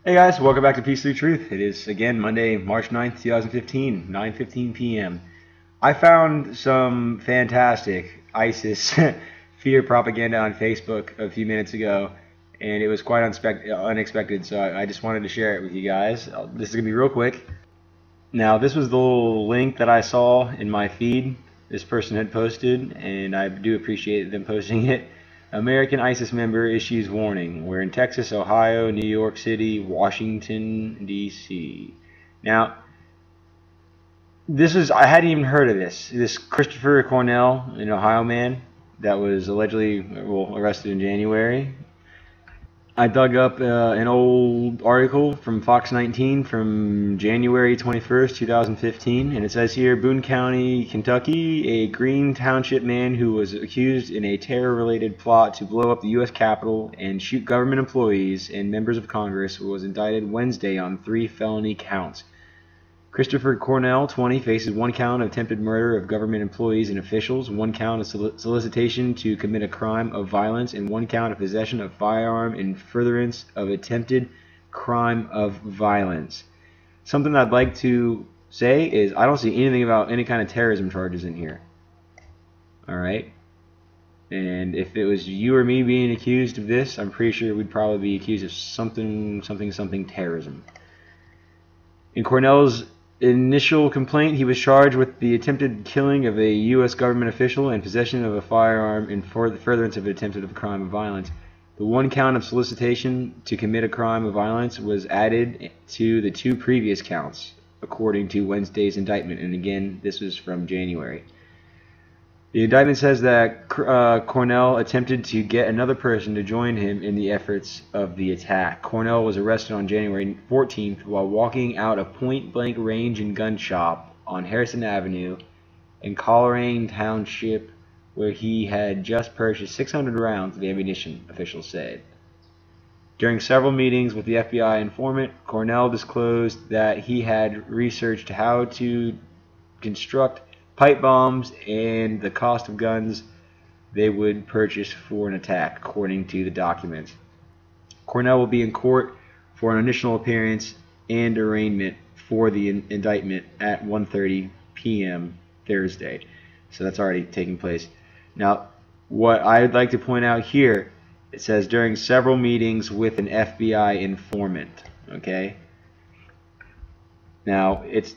Hey guys, welcome back to Peace Through Truth. It is again Monday, March 9th, 2015, 9:15 p.m. I found some fantastic ISIS fear propaganda on Facebook a few minutes ago, and it was quite unexpected, so I just wanted to share it with you guys. This is going to be real quick. Now, this was the little link that I saw in my feed this person had posted, and I do appreciate them posting it. American ISIS member issues warning. We're in Texas, Ohio, New York City, Washington, D.C. Now, I hadn't even heard of this. This Christopher Cornell, an Ohio man that was allegedly arrested in January. I dug up an old article from Fox 19 from January 21st, 2015, and it says here, Boone County, Kentucky, a Green Township man who was accused in a terror-related plot to blow up the U.S. Capitol and shoot government employees and members of Congress was indicted Wednesday on 3 felony counts. Christopher Cornell, 20, faces 1 count of attempted murder of government employees and officials, 1 count of solicitation to commit a crime of violence, and 1 count of possession of firearm in furtherance of attempted crime of violence. Something I'd like to say is I don't see anything about any kind of terrorism charges in here. Alright? And if it was you or me being accused of this, I'm pretty sure we'd probably be accused of something terrorism. In Cornell's initial complaint, he was charged with the attempted killing of a U.S. government official and possession of a firearm in furtherance of an attempted crime of violence. The 1 count of solicitation to commit a crime of violence was added to the 2 previous counts, according to Wednesday's indictment. And again, this was from January. The indictment says that Cornell attempted to get another person to join him in the efforts of the attack. Cornell was arrested on January 14th while walking out a point-blank range and gun shop on Harrison Avenue in Coleraine Township, where he had just purchased 600 rounds of ammunition, officials said. During several meetings with the FBI informant, Cornell disclosed that he had researched how to construct pipe bombs and the cost of guns they would purchase for an attack, according to the documents. Cornell will be in court for an initial appearance and arraignment for the indictment at 1:30 p.m. Thursday. So that's already taking place. Now, what I'd like to point out here, it says during several meetings with an FBI informant. Okay? Now, it's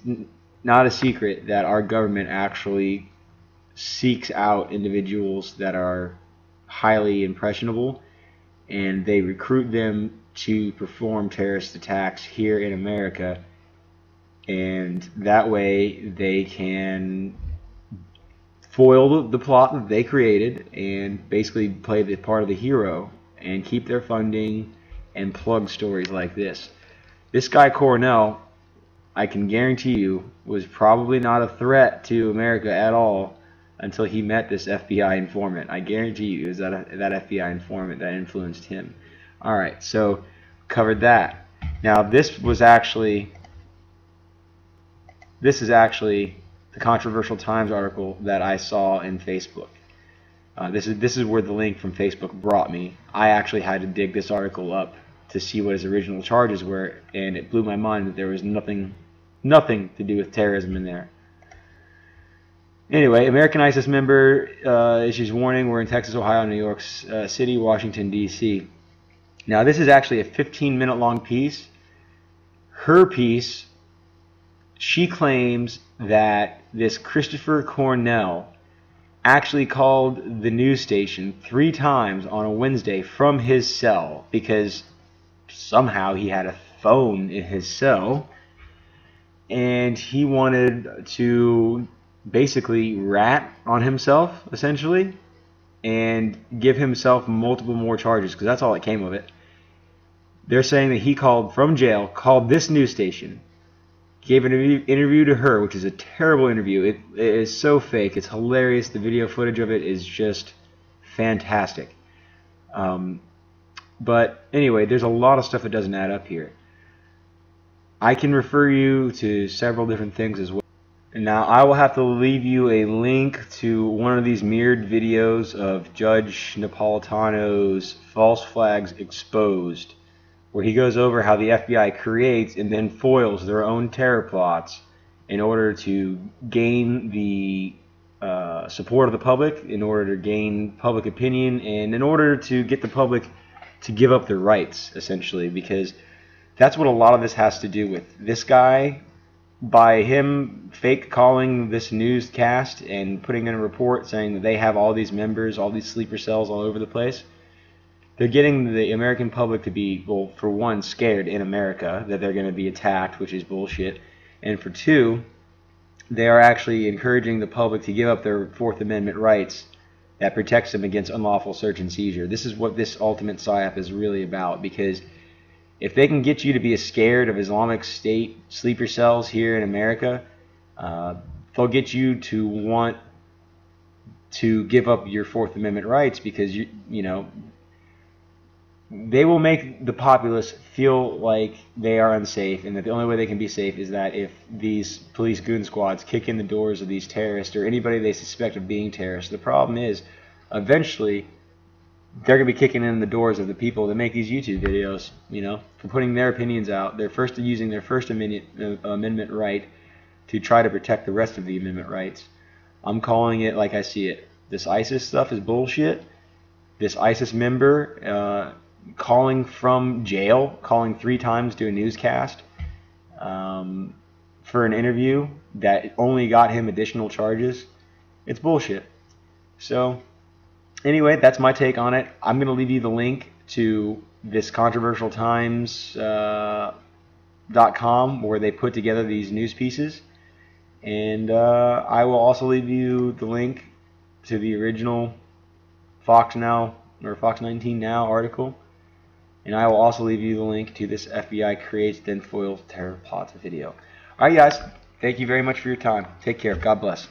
not a secret that our government actually seeks out individuals that are highly impressionable, and they recruit them to perform terrorist attacks here in America, and that way they can foil the plot that they created and basically play the part of the hero and keep their funding and plug stories like this. This guy Cornell, I can guarantee you, was probably not a threat to America at all until he met this FBI informant. I guarantee you it was that FBI informant that influenced him. Alright, so covered that. Now this is actually the Controversial Times article that I saw in Facebook. This is where the link from Facebook brought me. I actually had to dig this article up to see what his original charges were, and it blew my mind that there was nothing to do with terrorism in there. Anyway, American ISIS member issues warning. We're in Texas, Ohio, New York City, Washington, D.C. Now, this is actually a 15-minute long piece. Her piece, she claims that this Christopher Cornell actually called the news station 3 times on a Wednesday from his cell because somehow he had a phone in his cell, and he wanted to basically rat on himself, essentially, and give himself multiple more charges, because that's all that came of it. They're saying that he called from jail, called this news station, gave an interview to her, which is a terrible interview. It is so fake. It's hilarious. The video footage of it is just fantastic. But anyway, there's a lot of stuff that doesn't add up here. I can refer you to several different things as well. Now, I will have to leave you a link to one of these mirrored videos of Judge Napolitano's False Flags Exposed, where he goes over how the FBI creates and then foils their own terror plots in order to gain the support of the public, in order to gain public opinion, and in order to get the public to give up their rights, essentially, because that's what a lot of this has to do with. This guy, by him fake calling this newscast and putting in a report saying that they have all these members, all these sleeper cells all over the place, they're getting the American public to be, well, for one, scared in America that they're going to be attacked, which is bullshit, and for two, they are actually encouraging the public to give up their Fourth Amendment rights that protects them against unlawful search and seizure. This is what this ultimate Psy-Op is really about, because if they can get you to be scared of Islamic State sleeper cells here in America, they'll get you to want to give up your Fourth Amendment rights, because you know, they will make the populace feel like they are unsafe, and that the only way they can be safe is that if these police goon squads kick in the doors of these terrorists or anybody they suspect of being terrorists. The problem is, eventually, they're going to be kicking in the doors of the people that make these YouTube videos, you know, for putting their opinions out. They're using their First Amendment right to try to protect the rest of the amendment rights. I'm calling it like I see it. This ISIS stuff is bullshit. This ISIS member calling from jail, calling 3 times to a newscast for an interview that only got him additional charges. It's bullshit. So anyway, that's my take on it. I'm going to leave you the link to this controversialtimes.com where they put together these news pieces. And I will also leave you the link to the original Fox Now or Fox 19 Now article. And I will also leave you the link to this FBI creates then foils terror plots video. Alright guys, thank you very much for your time. Take care. God bless.